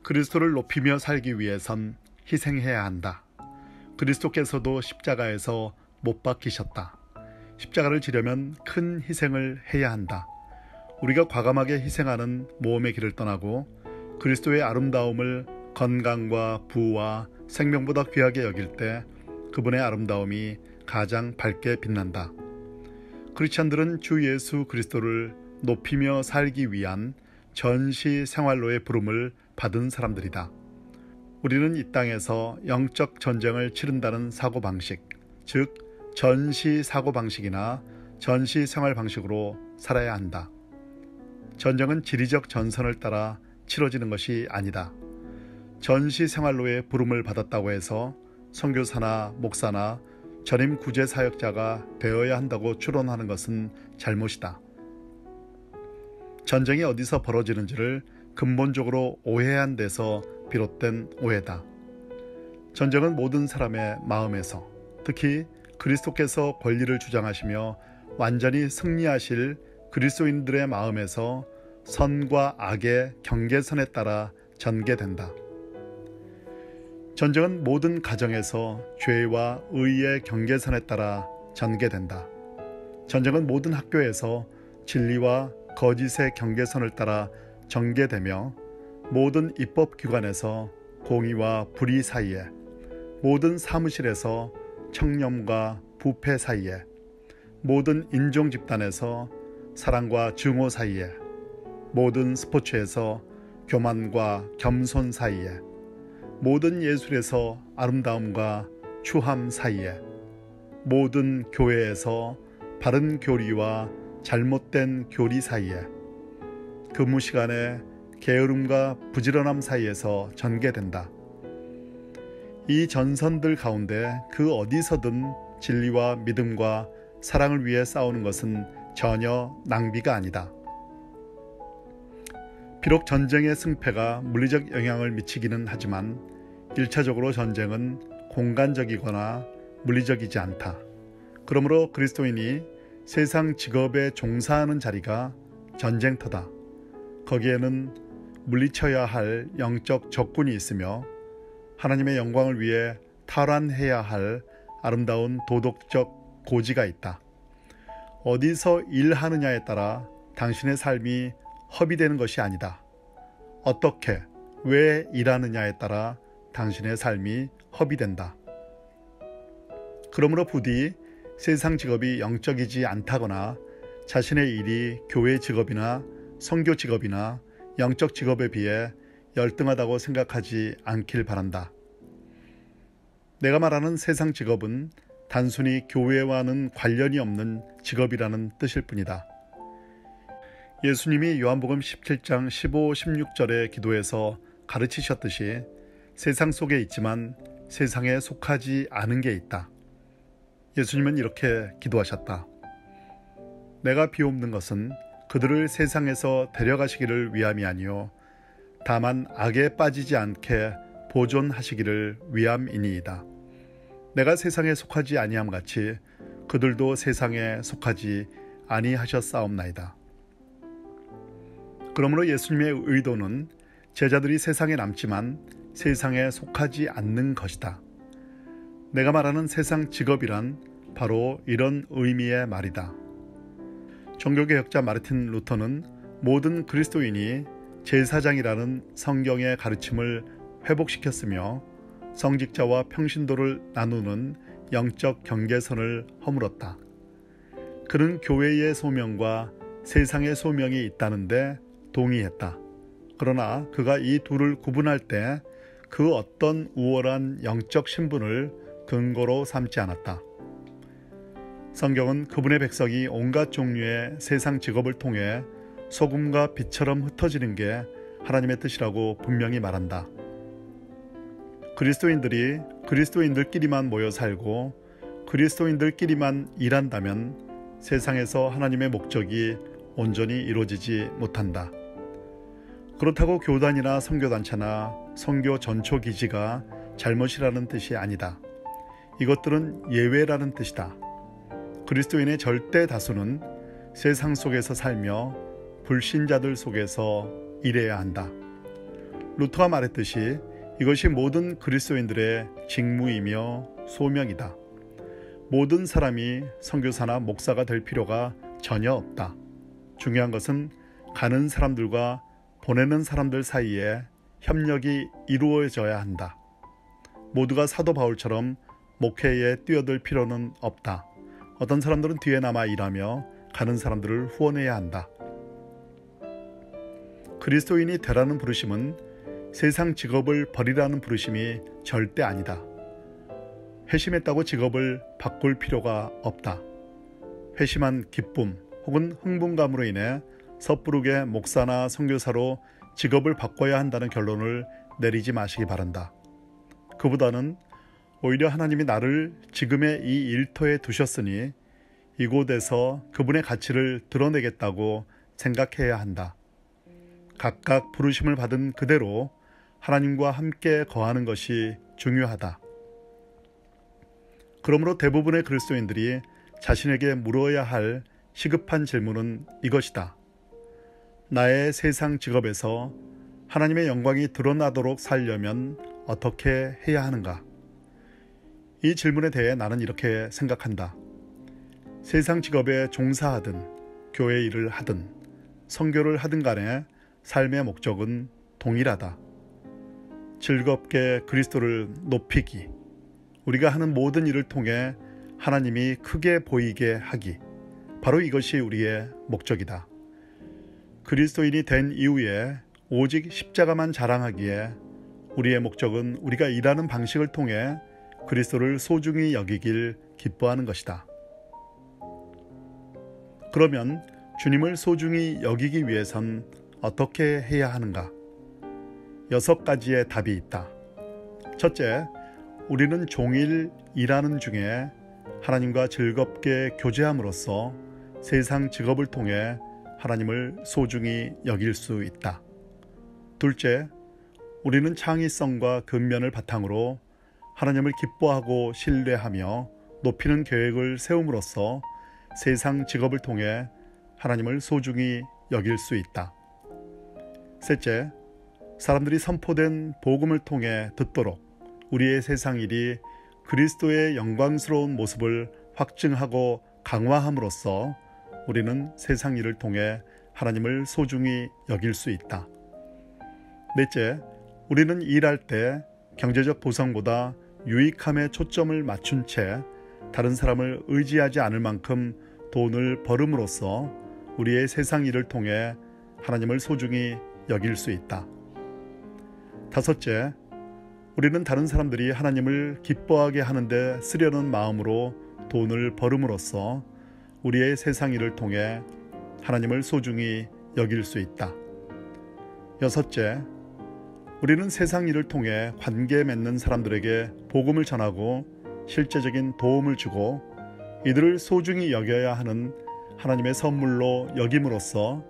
그리스도를 높이며 살기 위해선 희생해야 한다. 그리스도께서도 십자가에서 못 박히셨다. 십자가를 지려면 큰 희생을 해야 한다. 우리가 과감하게 희생하는 모험의 길을 떠나고 그리스도의 아름다움을 건강과 부와 생명보다 귀하게 여길 때 그분의 아름다움이 가장 밝게 빛난다. 크리스찬들은 주 예수 그리스도를 높이며 살기 위한 전시 생활로의 부름을 받은 사람들이다. 우리는 이 땅에서 영적 전쟁을 치른다는 사고방식, 즉 전시 사고방식이나 전시 생활 방식으로 살아야 한다. 전쟁은 지리적 전선을 따라 치러지는 것이 아니다. 전시 생활로의 부름을 받았다고 해서 선교사나 목사나 전임 구제 사역자가 되어야 한다고 추론하는 것은 잘못이다. 전쟁이 어디서 벌어지는지를 근본적으로 오해한 데서 비롯된 오해다. 전쟁은 모든 사람의 마음에서, 특히 그리스도께서 권리를 주장하시며 완전히 승리하실 그리스도인들의 마음에서 선과 악의 경계선에 따라 전개된다. 전쟁은 모든 가정에서 죄와 의의 경계선에 따라 전개된다. 전쟁은 모든 학교에서 진리와 거짓의 경계선을 따라 전개되며 모든 입법기관에서 공의와 불의 사이에, 모든 사무실에서 청렴과 부패 사이에, 모든 인종집단에서 사랑과 증오 사이에, 모든 스포츠에서 교만과 겸손 사이에, 모든 예술에서 아름다움과 추함 사이에, 모든 교회에서 바른 교리와 잘못된 교리 사이에, 근무 시간에 게으름과 부지런함 사이에서 전개된다. 이 전선들 가운데 그 어디서든 진리와 믿음과 사랑을 위해 싸우는 것은 전혀 낭비가 아니다. 비록 전쟁의 승패가 물리적 영향을 미치기는 하지만 1차적으로 전쟁은 공간적이거나 물리적이지 않다. 그러므로 그리스도인이 세상 직업에 종사하는 자리가 전쟁터다. 거기에는 물리쳐야 할 영적 적군이 있으며 하나님의 영광을 위해 탈환해야 할 아름다운 도덕적 고지가 있다. 어디서 일하느냐에 따라 당신의 삶이 허비되는 것이 아니다. 어떻게, 왜 일하느냐에 따라 당신의 삶이 허비된다. 그러므로 부디 세상 직업이 영적이지 않다거나 자신의 일이 교회 직업이나 선교 직업이나 영적 직업에 비해 열등하다고 생각하지 않길 바란다. 내가 말하는 세상 직업은 단순히 교회와는 관련이 없는 직업이라는 뜻일 뿐이다. 예수님이 요한복음 17장 15, 16절의 기도에서 가르치셨듯이 세상 속에 있지만 세상에 속하지 않은 게 있다. 예수님은 이렇게 기도하셨다. 내가 비옵는 것은 그들을 세상에서 데려가시기를 위함이 아니요 다만 악에 빠지지 않게 보존하시기를 위함이니이다. 내가 세상에 속하지 아니함 같이 그들도 세상에 속하지 아니하셨사옵나이다. 그러므로 예수님의 의도는 제자들이 세상에 남지만 세상에 속하지 않는 것이다. 내가 말하는 세상 직업이란 바로 이런 의미의 말이다. 종교개혁자 마르틴 루터는 모든 그리스도인이 제사장이라는 성경의 가르침을 회복시켰으며 성직자와 평신도를 나누는 영적 경계선을 허물었다. 그는 교회의 소명과 세상의 소명이 있다는데 동의했다. 그러나 그가 이 둘을 구분할 때 그 어떤 우월한 영적 신분을 근거로 삼지 않았다. 성경은 그분의 백성이 온갖 종류의 세상 직업을 통해 소금과 빛처럼 흩어지는 게 하나님의 뜻이라고 분명히 말한다. 그리스도인들이 그리스도인들끼리만 모여 살고 그리스도인들끼리만 일한다면 세상에서 하나님의 목적이 온전히 이루어지지 못한다. 그렇다고 교단이나 선교단체나 선교 전초기지가 잘못이라는 뜻이 아니다. 이것들은 예외라는 뜻이다. 그리스도인의 절대 다수는 세상 속에서 살며 불신자들 속에서 일해야 한다. 루터가 말했듯이 이것이 모든 그리스도인들의 직무이며 소명이다. 모든 사람이 선교사나 목사가 될 필요가 전혀 없다. 중요한 것은 가는 사람들과 보내는 사람들 사이에 협력이 이루어져야 한다. 모두가 사도 바울처럼 목회에 뛰어들 필요는 없다. 어떤 사람들은 뒤에 남아 일하며 가는 사람들을 후원해야 한다. 그리스도인이 되라는 부르심은 세상 직업을 버리라는 부르심이 절대 아니다. 회심했다고 직업을 바꿀 필요가 없다. 회심한 기쁨 혹은 흥분감으로 인해 섣부르게 목사나 선교사로 직업을 바꿔야 한다는 결론을 내리지 마시기 바란다. 그보다는 오히려 하나님이 나를 지금의 이 일터에 두셨으니 이곳에서 그분의 가치를 드러내겠다고 생각해야 한다. 각각 부르심을 받은 그대로 하나님과 함께 거하는 것이 중요하다. 그러므로 대부분의 그리스도인들이 자신에게 물어야 할 시급한 질문은 이것이다. 나의 세상 직업에서 하나님의 영광이 드러나도록 살려면 어떻게 해야 하는가? 이 질문에 대해 나는 이렇게 생각한다. 세상 직업에 종사하든 교회 일을 하든 선교를 하든 간에 삶의 목적은 동일하다. 즐겁게 그리스도를 높이기, 우리가 하는 모든 일을 통해 하나님이 크게 보이게 하기, 바로 이것이 우리의 목적이다. 그리스도인이 된 이후에 오직 십자가만 자랑하기에 우리의 목적은 우리가 일하는 방식을 통해 그리스도를 소중히 여기길 기뻐하는 것이다. 그러면 주님을 소중히 여기기 위해선 어떻게 해야 하는가? 6가지의 답이 있다. 첫째, 우리는 종일 일하는 중에 하나님과 즐겁게 교제함으로써 세상 직업을 통해 하나님을 소중히 여길 수 있다. 둘째, 우리는 창의성과 근면을 바탕으로 하나님을 기뻐하고 신뢰하며 높이는 계획을 세움으로써 세상 직업을 통해 하나님을 소중히 여길 수 있다. 셋째, 사람들이 선포된 복음을 통해 듣도록 우리의 세상 일이 그리스도의 영광스러운 모습을 확증하고 강화함으로써 우리는 세상 일을 통해 하나님을 소중히 여길 수 있다. 넷째, 우리는 일할 때 경제적 보상보다 유익함에 초점을 맞춘 채 다른 사람을 의지하지 않을 만큼 돈을 벌음으로써 우리의 세상 일을 통해 하나님을 소중히 여길 수 있다. 다섯째, 우리는 다른 사람들이 하나님을 기뻐하게 하는데 쓰려는 마음으로 돈을 벌음으로써 우리의 세상 일을 통해 하나님을 소중히 여길 수 있다. 여섯째, 우리는 세상 일을 통해 관계 맺는 사람들에게 복음을 전하고 실제적인 도움을 주고 이들을 소중히 여겨야 하는 하나님의 선물로 여김으로써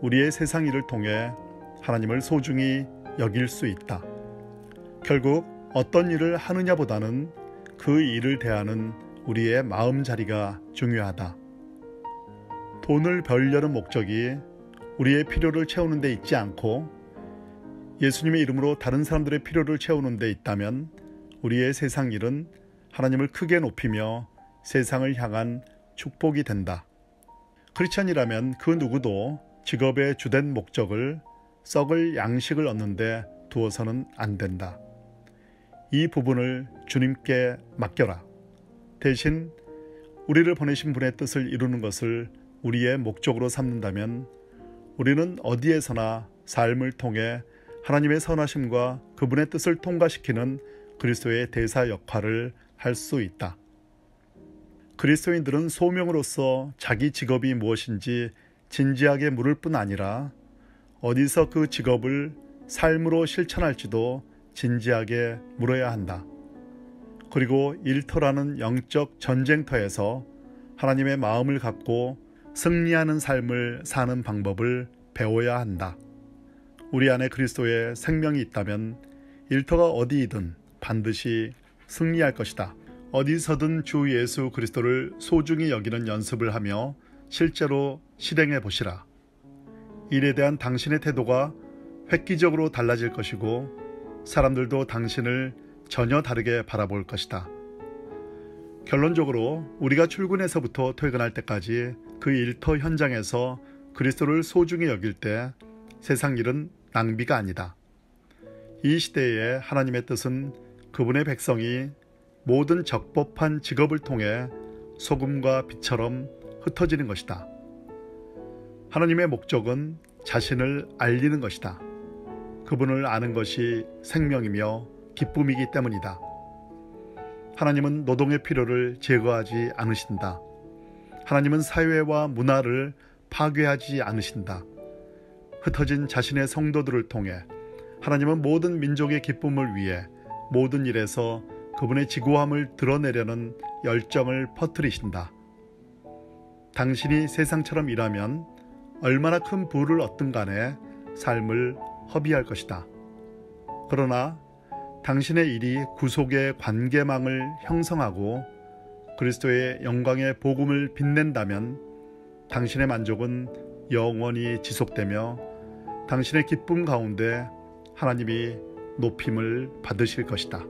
우리의 세상 일을 통해 하나님을 소중히 여길 수 있다. 결국 어떤 일을 하느냐보다는 그 일을 대하는 우리의 마음자리가 중요하다. 돈을 벌려는 목적이 우리의 필요를 채우는 데 있지 않고 예수님의 이름으로 다른 사람들의 필요를 채우는 데 있다면 우리의 세상 일은 하나님을 크게 높이며 세상을 향한 축복이 된다. 크리스찬이라면 그 누구도 직업의 주된 목적을 썩을 양식을 얻는 데 두어서는 안 된다. 이 부분을 주님께 맡겨라. 대신 우리를 보내신 분의 뜻을 이루는 것을 우리의 목적으로 삼는다면 우리는 어디에서나 삶을 통해 하나님의 선하심과 그분의 뜻을 통과시키는 그리스도의 대사 역할을 할 수 있다. 그리스도인들은 소명으로서 자기 직업이 무엇인지 진지하게 물을 뿐 아니라 어디서 그 직업을 삶으로 실천할지도 진지하게 물어야 한다. 그리고 일터라는 영적 전쟁터에서 하나님의 마음을 갖고 승리하는 삶을 사는 방법을 배워야 한다. 우리 안에 그리스도의 생명이 있다면 일터가 어디이든 반드시 승리할 것이다. 어디서든 주 예수 그리스도를 소중히 여기는 연습을 하며 실제로 실행해 보시라. 일에 대한 당신의 태도가 획기적으로 달라질 것이고 사람들도 당신을 전혀 다르게 바라볼 것이다. 결론적으로 우리가 출근해서부터 퇴근할 때까지 그 일터 현장에서 그리스도를 소중히 여길 때 세상 일은 낭비가 아니다. 이 시대에 하나님의 뜻은 그분의 백성이 모든 적법한 직업을 통해 소금과 빛처럼 흩어지는 것이다. 하나님의 목적은 자신을 알리는 것이다. 그분을 아는 것이 생명이며 기쁨이기 때문이다. 하나님은 노동의 필요를 제거하지 않으신다. 하나님은 사회와 문화를 파괴하지 않으신다. 흩어진 자신의 성도들을 통해 하나님은 모든 민족의 기쁨을 위해 모든 일에서 그분의 지구함을 드러내려는 열정을 퍼뜨리신다. 당신이 세상처럼 일하면 얼마나 큰 부를 얻든 간에 삶을 허비할 것이다. 그러나 당신의 일이 구속의 관계망을 형성하고 그리스도의 영광의 복음을 빛낸다면 당신의 만족은 영원히 지속되며 당신의 기쁨 가운데 하나님이 높임을 받으실 것이다.